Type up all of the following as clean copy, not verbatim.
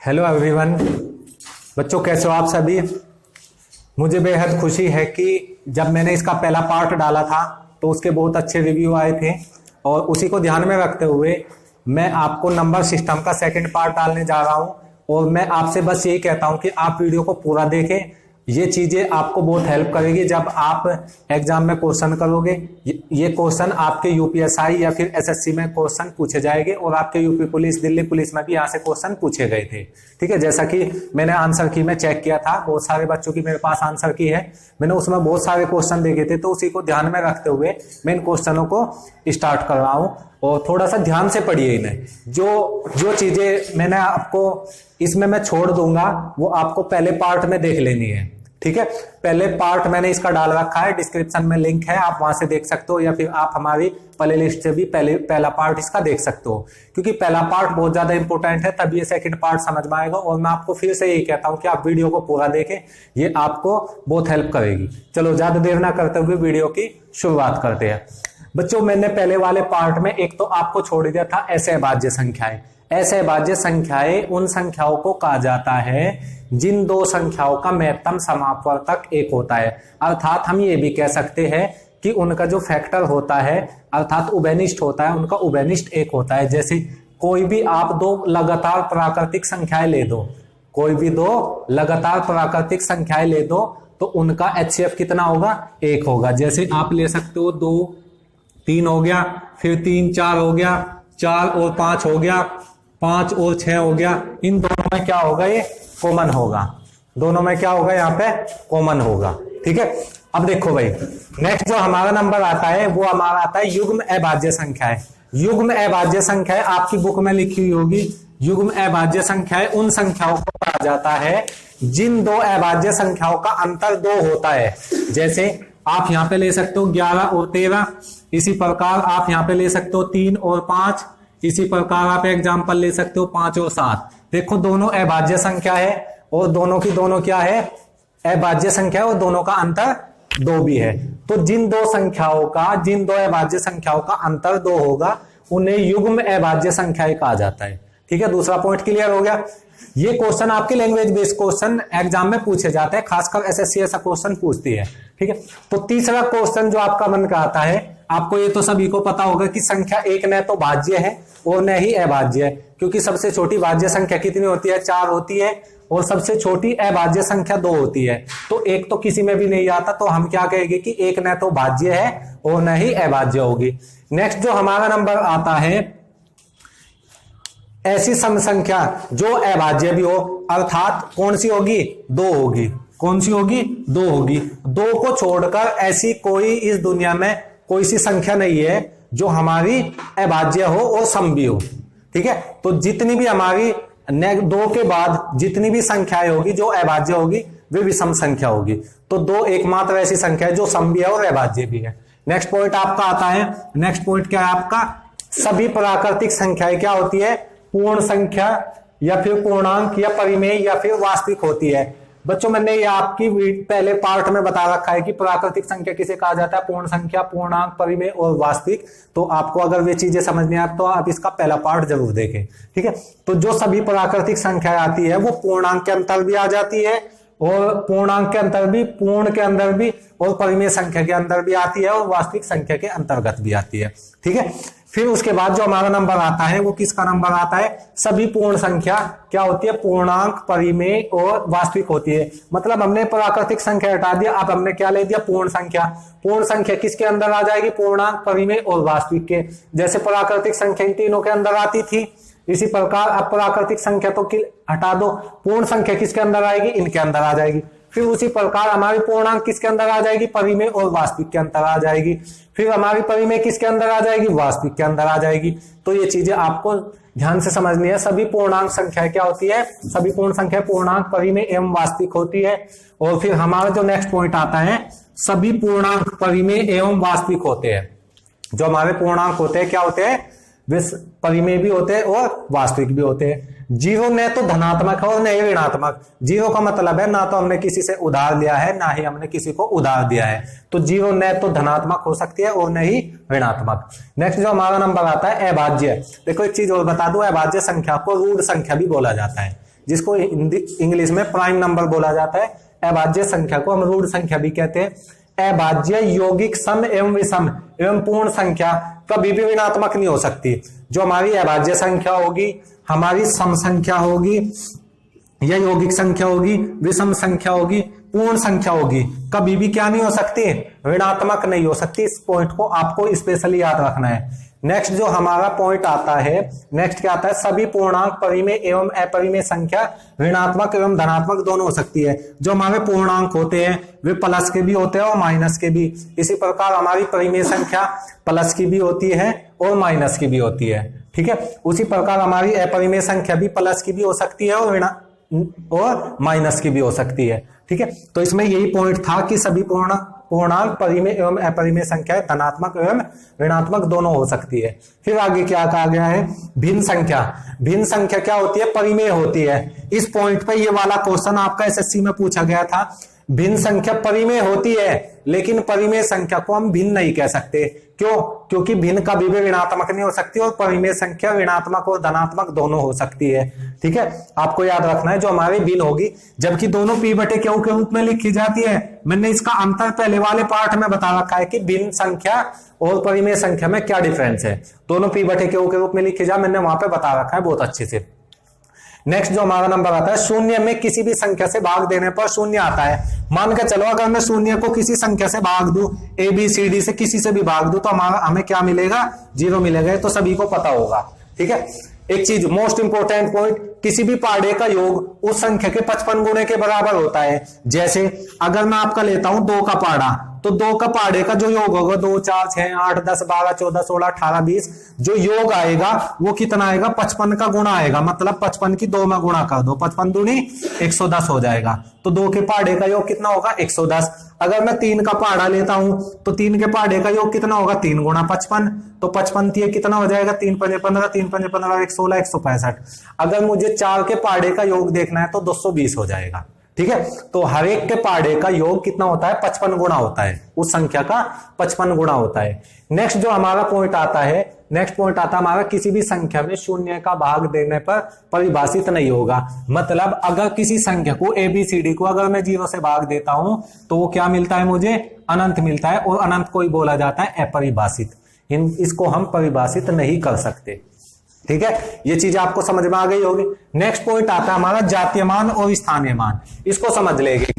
Hello everyone, बच्चों कैसे हो आप सभी। मुझे बेहद खुशी है कि जब मैंने इसका पहला पार्ट डाला था तो उसके बहुत अच्छे रिव्यू आए थे और उसी को ध्यान में रखते हुए मैं आपको नंबर सिस्टम का सेकंड पार्ट डालने जा रहा हूं। और मैं आपसे बस यही कहता हूं कि आप वीडियो को पूरा देखें। ये चीजें आपको बहुत हेल्प करेगी जब आप एग्जाम में क्वेश्चन करोगे। ये क्वेश्चन आपके यूपीएसआई या फिर एसएससी में क्वेश्चन पूछे जाएंगे और आपके यूपी पुलिस, दिल्ली पुलिस में भी यहाँ से क्वेश्चन पूछे गए थे। ठीक है, जैसा कि मैंने आंसर की में चेक किया था, बहुत सारे बच्चों की मेरे पास आंसर की है, मैंने उसमें बहुत सारे क्वेश्चन देखे थे। तो उसी को ध्यान में रखते हुए मैं इन क्वेश्चनों को स्टार्ट कर रहा हूँ और थोड़ा सा ध्यान से पढ़िए इन्हें। जो चीजें मैंने आपको इसमें मैं छोड़ दूंगा वो आपको पहले पार्ट में देख लेनी है। ठीक है, पहले पार्ट मैंने इसका डाल रखा है, डिस्क्रिप्शन में लिंक है, आप वहां से देख सकते हो या फिर आप हमारी प्ले लिस्ट से भी पहला पार्ट इसका देख सकते हो, क्योंकि पहला पार्ट बहुत ज्यादा इंपॉर्टेंट है, तब ये सेकंड पार्ट समझ में आएगा। और मैं आपको फिर से यही कहता हूं कि आप वीडियो को पूरा देखें, ये आपको बहुत हेल्प करेगी। चलो ज्यादा देर ना करते हुए वीडियो की शुरुआत करते हैं। बच्चों, मैंने पहले वाले पार्ट में एक तो आपको छोड़ दिया था ऐसे अभाज्य संख्याएं। ऐसे अभाज्य संख्याएं उन संख्याओं को कहा जाता है जिन दो संख्याओं का महत्तम समापवर्तक एक होता है। अर्थात हम ये भी कह सकते हैं कि उनका जो फैक्टर होता है अर्थात उभयनिष्ठ होता है, उनका उभयनिष्ठ एक होता है। जैसे कोई भी आप दो लगातार प्राकृतिक संख्याएं ले दो, कोई भी दो लगातार प्राकृतिक संख्याएं ले दो तो उनका एचसीएफ कितना होगा? एक होगा। जैसे आप ले सकते हो 2 3 हो गया, फिर 3 4 हो गया, 4 और 5 हो गया, 5 और 6 हो गया। इन दोनों में क्या होगा? ये कॉमन होगा। दोनों में क्या होगा? यहाँ पे कॉमन होगा। ठीक है, अब देखो भाई, नेक्स्ट जो हमारा नंबर आता है वो हमारा आता है युग्म अभाज्य संख्याएं। युग्म अभाज्य संख्याएं आपकी बुक में लिखी हुई होगी। युग्म अभाज्य संख्याएं उन संख्याओं को कहा जाता है जिन दो अभाज्य संख्याओं का अंतर 2 होता है। जैसे आप यहाँ पे ले सकते हो 11 और 13, इसी प्रकार आप यहाँ पे ले सकते हो 3 और 5, इसी प्रकार आप एग्जाम्पल ले सकते हो 5 और 7। देखो दोनों अभाज्य संख्या है और दोनों की दोनों क्या है? अभाज्य संख्या है और दोनों का अंतर 2 भी है। तो जिन दो अभाज्य संख्याओं का अंतर 2 होगा उन्हें युग्म अभाज्य संख्याएं कहा जाता है। ठीक है, दूसरा पॉइंट क्लियर हो गया। ये क्वेश्चन आपके लैंग्वेज बेस्ड क्वेश्चन एग्जाम में पूछे जाते हैं, खासकर एसएससी ऐसा क्वेश्चन पूछती है। ठीक है, तो तीसरा क्वेश्चन जो आपका मन का आता है, आपको ये तो सभी को पता होगा कि संख्या एक न तो भाज्य है और न ही अभाज्य है, क्योंकि सबसे छोटी भाज्य संख्या कितनी होती है? 4 होती है और सबसे छोटी अभाज्य संख्या 2 होती है। तो एक तो किसी में भी नहीं आता, तो हम क्या कहेंगे कि एक न तो भाज्य है और न ही अभाज्य होगी। नेक्स्ट जो हमारा नंबर आता है ऐसी सम संख्या जो अभाज्य भी हो, अर्थात कौन सी होगी? 2 होगी। कौन सी होगी? 2 होगी। 2 को छोड़कर ऐसी कोई इस दुनिया में कोई सी संख्या नहीं है जो हमारी अभाज्य हो और सम भी हो। ठीक है, तो जितनी भी हमारी 2 के बाद जितनी भी संख्याएं होगी जो अभाज्य होगी वे विषम संख्या होगी। तो 2 एकमात्र ऐसी संख्या है जो सम भी है और अभाज्य भी है। नेक्स्ट पॉइंट आपका आता है, नेक्स्ट पॉइंट क्या है आपका? सभी प्राकृतिक संख्याएं क्या होती है? पूर्ण संख्या या फिर पूर्णांक या परिमेय या फिर वास्तविक होती है। बच्चों, मैंने ये आपकी पहले पार्ट में बता रखा है कि प्राकृतिक संख्या किसे कहा जाता है? पूर्ण संख्या, पूर्णांक, परिमेय और वास्तविक। तो आपको अगर वे चीजें समझनी है तो आप इसका पहला पार्ट जरूर देखें। ठीक है, तो जो सभी प्राकृतिक संख्याएं आती है वो पूर्णांक के अंतर भी आ जाती है और पूर्णांक के अंतर भी, पूर्ण के अंदर भी और परिमेय संख्या के अंदर भी आती है और वास्तविक संख्या के अंतर्गत भी आती है। ठीक है, फिर उसके बाद जो हमारा नंबर आता है वो किसका नंबर आता है? सभी पूर्ण संख्या क्या होती है? पूर्णांक, परिमेय और वास्तविक होती है। मतलब हमने प्राकृतिक संख्या हटा दिया, अब हमने क्या ले दिया? पूर्ण संख्या। पूर्ण संख्या किसके अंदर आ जाएगी? पूर्णांक, परिमेय और वास्तविक के। जैसे प्राकृतिक संख्या इन तीनों के अंदर आती थी, इसी प्रकार अब प्राकृतिक संख्या तो हटा दो, पूर्ण संख्या किसके अंदर आएगी? इनके अंदर आ जाएगी। फिर उसी प्रकार हमारी पूर्णांक किसके अंदर आ जाएगी? परिमेय और वास्तविक के अंदर आ जाएगी। फिर हमारी परिमेय किसके अंदर आ जाएगी? वास्तविक के अंदर आ जाएगी। तो ये चीजें आपको ध्यान से समझनी है। सभी पूर्णांक संख्या क्या होती है? सभी पूर्ण संख्या पूर्णांक, परिमेय एवं वास्तविक होती है। और फिर हमारा जो नेक्स्ट पॉइंट आता है, सभी पूर्णांक, परिमेय एवं वास्तविक होते हैं। जो हमारे पूर्णांक होते हैं क्या होते हैं? वे परिमेय भी होते हैं और वास्तविक भी होते हैं। 0 न तो धनात्मक है और न ही ऋणात्मक। 0 का मतलब है ना तो हमने किसी से उधार लिया है ना ही हमने किसी को उधार दिया है। तो 0 न तो धनात्मक हो सकती है और न ही ऋणात्मक। नेक्स्ट जो हमारा नंबर आता है अभाज्य। देखो एक चीज और बता दूं, अभाज्य संख्या को रूढ़ संख्या भी बोला जाता है। जिसको इंग्लिश में प्राइम नंबर बोला जाता है। अभाज्य संख्या को हम रूढ़ संख्या भी कहते हैं। अभाज्य, यौगिक, सम एवं विषम एवं पूर्ण संख्या कभी भी ऋणात्मक नहीं हो सकती। जो हमारी अभाज्य संख्या होगी, हमारी सम संख्या होगी, या यौगिक संख्या होगी, विषम संख्या होगी, पूर्ण संख्या होगी, कभी भी क्या नहीं हो सकती, ऋणात्मक नहीं हो सकती। इस पॉइंट को आपको स्पेशली याद रखना है। नेक्स्ट जो हमारा पॉइंट आता है, नेक्स्ट क्या आता है, सभी पूर्णांक परिमेय एवं अपरिमेय संख्या ऋणात्मक एवं धनात्मक दोनों हो सकती है। जो हमारे पूर्णांक होते हैं वे प्लस के भी होते हैं और माइनस के भी। इसी प्रकार हमारी परिमेय संख्या प्लस की भी होती है और माइनस की भी होती है, ठीक है। उसी प्रकार हमारी अपरिमेय संख्या भी प्लस की भी हो सकती है और माइनस की भी हो सकती है, ठीक है। तो इसमें यही पॉइंट था कि सभी पूर्णांक परिमेय एवं अपरिमेय संख्या धनात्मक एवं ऋणात्मक दोनों हो सकती है। फिर आगे क्या कहा गया है, भिन्न संख्या। भिन्न संख्या क्या होती है, परिमेय होती है। इस पॉइंट पे ये वाला क्वेश्चन आपका एसएससी में पूछा गया था। भिन्न संख्या परिमेय होती है, लेकिन परिमेय संख्या को हम भिन्न नहीं कह सकते। क्यों? क्योंकि भिन्न कभी भी ऋणात्मक नहीं हो सकती और परिमेय संख्या ऋणात्मक और धनात्मक दोनों हो सकती है, ठीक है। आपको याद रखना है जो हमारी भिन्न होगी, जबकि दोनों पी बटे क्यू के रूप में लिखी जाती है। मैंने इसका अंतर पहले वाले पार्ट में बता रखा है कि भिन्न संख्या और परिमेय संख्या में क्या डिफरेंस है। दोनों पी बटे क्यू के रूप में लिखी जाए, मैंने वहां पे बता रखा है बहुत अच्छे से। नेक्स्ट जो हमारा नंबर आता है, शून्य में किसी भी संख्या से भाग देने पर शून्य आता है। मान के चलो अगर मैं शून्य को किसी संख्या से भाग दूं, ए बी सी डी से किसी से भी भाग दूं, तो हमें क्या मिलेगा, 0 मिलेगा। तो सभी को पता होगा, ठीक है। एक चीज मोस्ट इंपोर्टेंट पॉइंट, किसी भी पाड़े का योग उस संख्या के 55 गुणे के बराबर होता है। जैसे अगर मैं आपका लेता हूं 2 का पाड़ा, तो 2 का पाड़े का जो योग होगा 2 4 6 8 10 12 14 16 18 20, जो योग आएगा वो कितना आएगा, 55 का गुणा आएगा। मतलब 55 की 2 में गुणा कर दो, 55 दूनी 110 हो जाएगा। तो 2 के पाड़े का योग कितना होगा, 110। अगर मैं 3 का पाड़ा लेता हूं तो 3 के पाड़े का योग कितना होगा, 3 गुणा 55। तो 55 कितना हो जाएगा, 3 पंजे 15, 3 पंजे 15, 116, 165। अगर मुझे 4 के पाड़े का योग देखना है तो 220 हो जाएगा, ठीक है। तो हर एक के पाड़े का योग कितना होता है, 55 गुणा होता है। उस संख्या का 55 गुणा होता है। नेक्स्ट जो हमारा पॉइंट आता है, नेक्स्ट पॉइंट आता है हमारा, किसी भी संख्या में शून्य का भाग देने पर परिभाषित नहीं होगा। मतलब अगर किसी संख्या को ABCD को अगर मैं 0 से भाग देता हूं तो वो क्या मिलता है, मुझे अनंत मिलता है। और अनंत को ही बोला जाता है अपरिभाषित। इसको हम परिभाषित नहीं कर सकते, ठीक है। ये चीज आपको समझ में आ गई होगी। नेक्स्ट पॉइंट आता है हमारा जातीय मान और स्थानीय मान। इसको समझ लेंगे।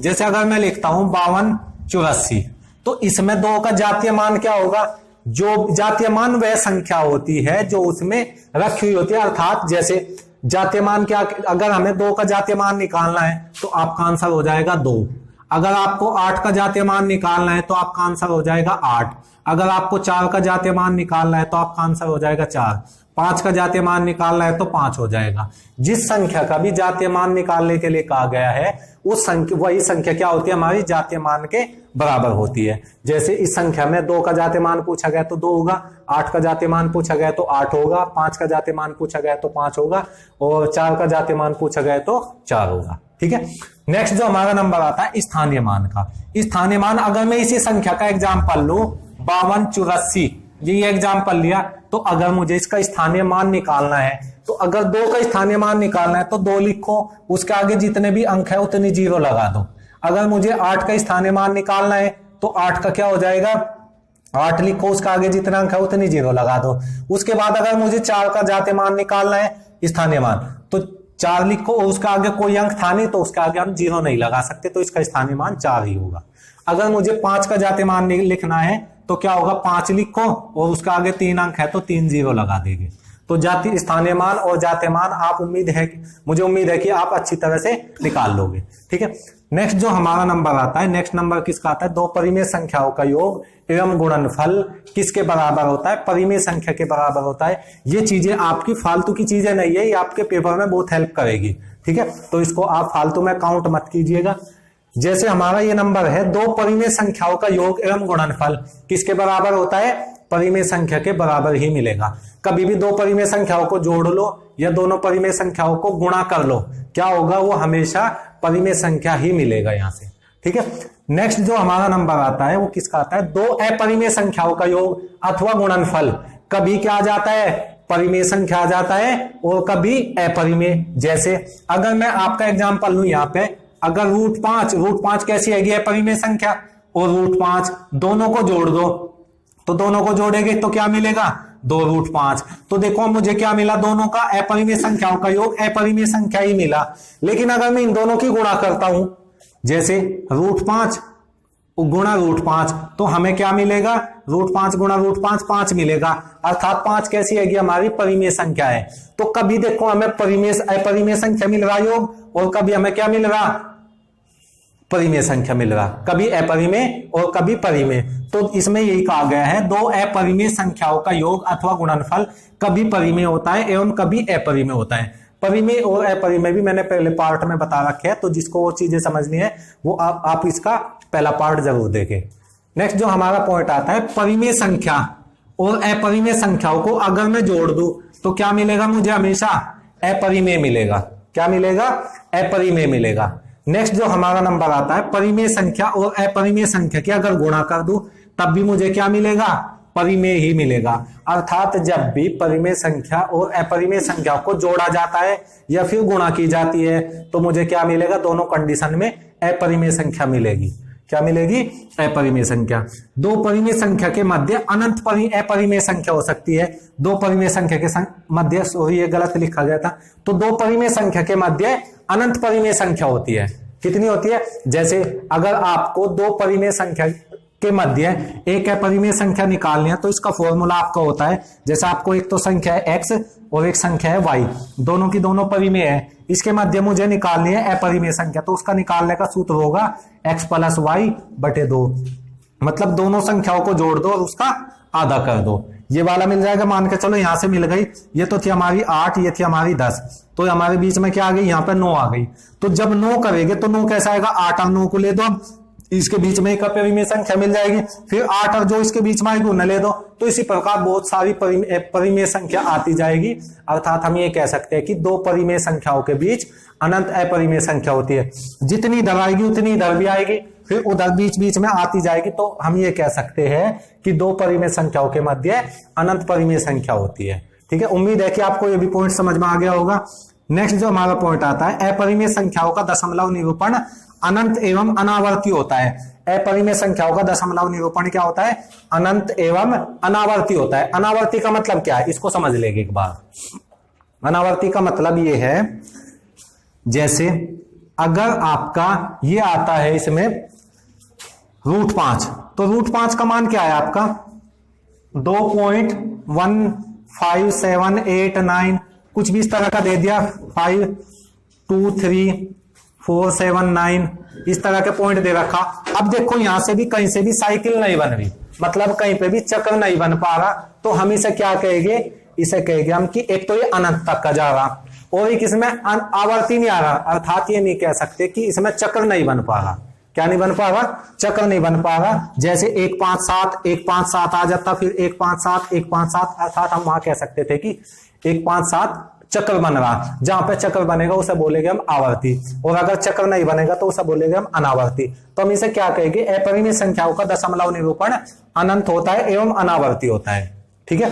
जैसे अगर मैं लिखता हूं 52 84, तो इसमें 2 का जातीय मान क्या होगा, जो जातीय मान वह संख्या होती है जो उसमें रखी हुई होती है। अर्थात जैसे जातीय मान क्या, अगर हमें 2 का जातीय मान निकालना है तो आपका आंसर हो जाएगा 2। अगर आपको 8 का जातीय मान निकालना है तो आपका आंसर हो जाएगा 8। अगर आपको 4 का जातीय मान निकालना है तो आपका आंसर हो जाएगा 4। 5 का जातीय मान निकालना है तो 5 हो जाएगा। जिस संख्या का भी जातीय मान निकालने के लिए कहा गया है उस संख्या, वही संख्या क्या होती है, हमारी जातीय मान के बराबर होती है। जैसे इस संख्या में 2 का जातीय मान पूछा गया तो 2 होगा, 8 का जातीय मान पूछा गया तो 8 होगा, 5 का जातीय मान पूछा गया तो 5 होगा, और 4 का जातीय मान पूछा गया तो 4 होगा, ठीक है। नेक्स्ट जो हमारा नंबर आता है स्थानीय मान का। स्थानीय मान, अगर मैं इसी संख्या का एग्जाम्पल लू 52 84, ये एग्जाम्पल लिया, तो अगर मुझे इसका स्थानीय मान निकालना है तो अगर 2 का स्थानीय मान निकालना है तो 2 लिखो, उसके आगे जितने भी अंक है उतनी 0 लगा दो। अगर मुझे 8 का स्थानीय मान निकालना है तो 8 का क्या हो जाएगा, 8 लिखो, उसका आगे जितना अंक है उतनी 0 लगा दो। उसके बाद अगर मुझे 4 का जातीय मान निकालना है स्थानीय मान, तो 4 लिखो, उसका आगे कोई अंक था नहीं तो उसके आगे हम 0 नहीं लगा सकते, तो इसका स्थानीय मान 4 ही होगा। अगर मुझे 5 का जातीय मान लिखना है तो क्या होगा, 5 लिखो और उसका आगे 3 अंक है तो 3 0 लगा देंगे। तो जातीय स्थानीय मान और जातीय मान आप मुझे उम्मीद है कि आप अच्छी तरह से निकाल लोगे, ठीक है। नेक्स्ट जो हमारा नंबर आता है, नेक्स्ट नंबर किसका आता है, 2 परिमेय संख्याओं का योग एवं गुणनफल किसके बराबर होता है, परिमेय संख्या के बराबर होता है। ये चीजें आपकी फालतू की चीजें नहीं है, ये आपके पेपर में बहुत हेल्प करेगी, ठीक है। तो इसको आप फालतू में काउंट मत कीजिएगा। जैसे हमारा ये नंबर है, 2 परिमेय संख्याओं का योग एवं गुणनफल किसके बराबर होता है, परिमेय संख्या के बराबर ही मिलेगा। कभी भी 2 परिमेय संख्याओं को जोड़ लो या दोनों परिमेय संख्याओं को गुणा कर लो, क्या होगा, वो हमेशा परिमेय संख्या ही मिलेगा यहां से, ठीक है। नेक्स्ट जो हमारा नंबर आता है वो किसका आता है, 2 अपरिमेय संख्याओं का योग अथवा गुणनफल कभी क्या आ जाता है, परिमेय संख्या आ जाता है और कभी अपरिमेय। जैसे अगर मैं आपका एग्जांपल लूं यहाँ पे, अगर रूट पांच कैसी है, अपरिमेय संख्या, और रूट 5 दोनों को जोड़ दो, तो दोनों को जोड़ेंगे तो क्या मिलेगा, 2√5। तो देखो मुझे क्या मिला, दोनों का अपरिमेय संख्याओं का योग अपरिमेय संख्या ही मिला। लेकिन अगर मैं इन दोनों की गुणा करता हूं, जैसे √5 गुणा √5, तो हमें क्या मिलेगा, √5 गुणा √5 5 मिलेगा, अर्थात 5 कैसी है, हमारी परिमेय संख्या है। तो कभी देखो हमें अपरिमेय संख्या मिल रहा योग, और कभी हमें क्या मिल रहा, परिमेय संख्या मिल रहा, कभी अपरिमेय और कभी परिमेय। तो इसमें यही कहा गया है, दो अपरिमेय संख्याओं का योग अथवा गुणनफल कभी परिमेय होता है एवं कभी अपरिमेय होता है। परिमेय और अपरिमेय भी मैंने पहले पार्ट में बता रखे हैं, तो जिसको वो चीजें समझनी है वो आप इसका पहला पार्ट जरूर देखें। नेक्स्ट जो हमारा पॉइंट आता है, परिमेय संख्या और अपरिमेय संख्याओं को अगर मैं जोड़ दूं तो क्या मिलेगा, मुझे हमेशा अपरिमेय मिलेगा। क्या मिलेगा, अपरिमेय मिलेगा। नेक्स्ट जो हमारा नंबर आता है, परिमेय संख्या और अपरिमेय संख्या की अगर गुणा कर दूं तब भी मुझे क्या मिलेगा, परिमेय ही मिलेगा। अर्थात जब भी परिमेय संख्या और अपरिमेय संख्या को जोड़ा जाता है या फिर गुणा की जाती है तो मुझे क्या मिलेगा, दोनों कंडीशन में अपरिमेय संख्या मिलेगी। क्या मिलेगी, अपरिमेय संख्या। दो परिमेय संख्या के मध्य अनंत अपरिमेय संख्या हो सकती है। दो परिमेय संख्या के मध्य, सॉरी ये गलत लिखा गया था, तो दो परिमेय संख्या के मध्य अनंत परिमेय संख्या होती है। कितनी होती है, जैसे अगर आपको दो परिमेय संख्या के मध्य एक अपरिमेय संख्या निकालनी है तो इसका फॉर्मूला आपका होता है, जैसे आपको एक तो संख्या है x और एक संख्या है y, दोनों की दोनों परिमेय है, इसके मध्य मुझे निकालनी है अपरिमेय संख्या, तो उसका निकालने का सूत्र होगा x + y/2। मतलब दोनों संख्याओं को जोड़ दो और उसका आधा कर दो। ये वाला मिल जाएगा, मान के चलो यहां से मिल गई, ये तो थी हमारी 8, ये थी हमारी 10, तो हमारे बीच में क्या आ गई, यहाँ पे 9 आ गई। तो जब 9 करेंगे तो 9 कैसा आएगा, 8 और 9 को ले दो, इसके बीच में एक अपरिमेय संख्या मिल जाएगी, फिर 8 और जो इसके बीच में आएगी उन्हें ले दो, तो इसी प्रकार बहुत सारी परिमेय संख्या आती जाएगी। अर्थात हम ये कह सकते हैं कि दो परिमेय संख्याओं के बीच अनंत अपरिमेय संख्या होती है। जितनी इधर आएगी उतनी इधर भी आएगी, फिर उधर बीच बीच में आती जाएगी, तो हम ये कह सकते हैं कि दो परिमेय संख्याओं के मध्य अनंत परिमेय संख्या होती है। ठीक है, उम्मीद है कि आपको ये भी पॉइंट समझ में आ गया होगा। नेक्स्ट जो हमारा पॉइंट आता है, अपरिमेय संख्याओं का दशमलव निरूपण अनंत एवं अनावर्ती होता है। अपरिमेय संख्याओं का दशमलव निरूपण क्या होता है, अनंत एवं अनावर्ती होता है। अनावर्ती का मतलब क्या है, इसको समझ लेंगे एक बार। अनावर्ती का मतलब ये है, जैसे अगर आपका ये आता है इसमें √5, तो √5 का मान क्या है आपका 2.15789 कुछ भी इस तरह का दे दिया, 52347 इस तरह के पॉइंट दे रखा। अब देखो यहां से भी कहीं से भी साइकिल नहीं बन रही, मतलब कहीं पे भी चक्र नहीं बन पा रहा, तो हम इसे क्या कहेंगे, इसे कहेंगे हम कि एक तो ये अनंत तक का जा रहा और एक इसमें आवर्ती नहीं आ रहा। अर्थात ये नहीं कह सकते कि इसमें चक्र नहीं बन पा रहा। क्या नहीं बन पा रहा, चक्र नहीं बन पा रहा। जैसे 157 आ जाता, फिर 157 अर्थात हम वहां कह सकते थे कि 157 चक्र बन रहा। जहां पे चक्र बनेगा उसे बोलेंगे हम आवर्ती, और अगर चक्र नहीं बनेगा तो उसे बोलेंगे हम अनावर्ती। तो हम इसे क्या कहेंगे, अपरिमेय संख्याओं का दशमलव निरूपण अनंत होता है एवं अनावर्ती होता है। ठीक है,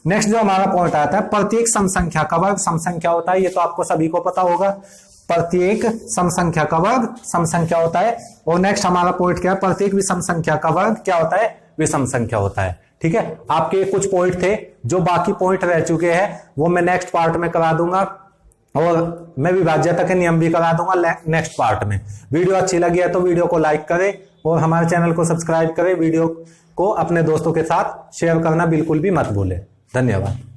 नेक्स्ट जो हमारा पॉइंट आता है, प्रत्येक सम संख्या का वर्ग सम संख्या होता है। ये तो आपको सभी को पता होगा, प्रत्येक सम संख्या का वर्ग सम संख्या होता है। और नेक्स्ट हमारा पॉइंट क्या है, प्रत्येक विषम संख्या का वर्ग क्या होता है, विषम संख्या होता है। ठीक है, आपके कुछ पॉइंट थे, जो बाकी पॉइंट रह चुके हैं वो मैं नेक्स्ट पार्ट में करा दूंगा, और मैं विभाज्यता के नियम भी करा दूंगा नेक्स्ट पार्ट में। वीडियो अच्छी लगी है तो वीडियो को लाइक करें और हमारे चैनल को सब्सक्राइब करें। वीडियो को अपने दोस्तों के साथ शेयर करना बिल्कुल भी मत भूलें। धन्यवाद।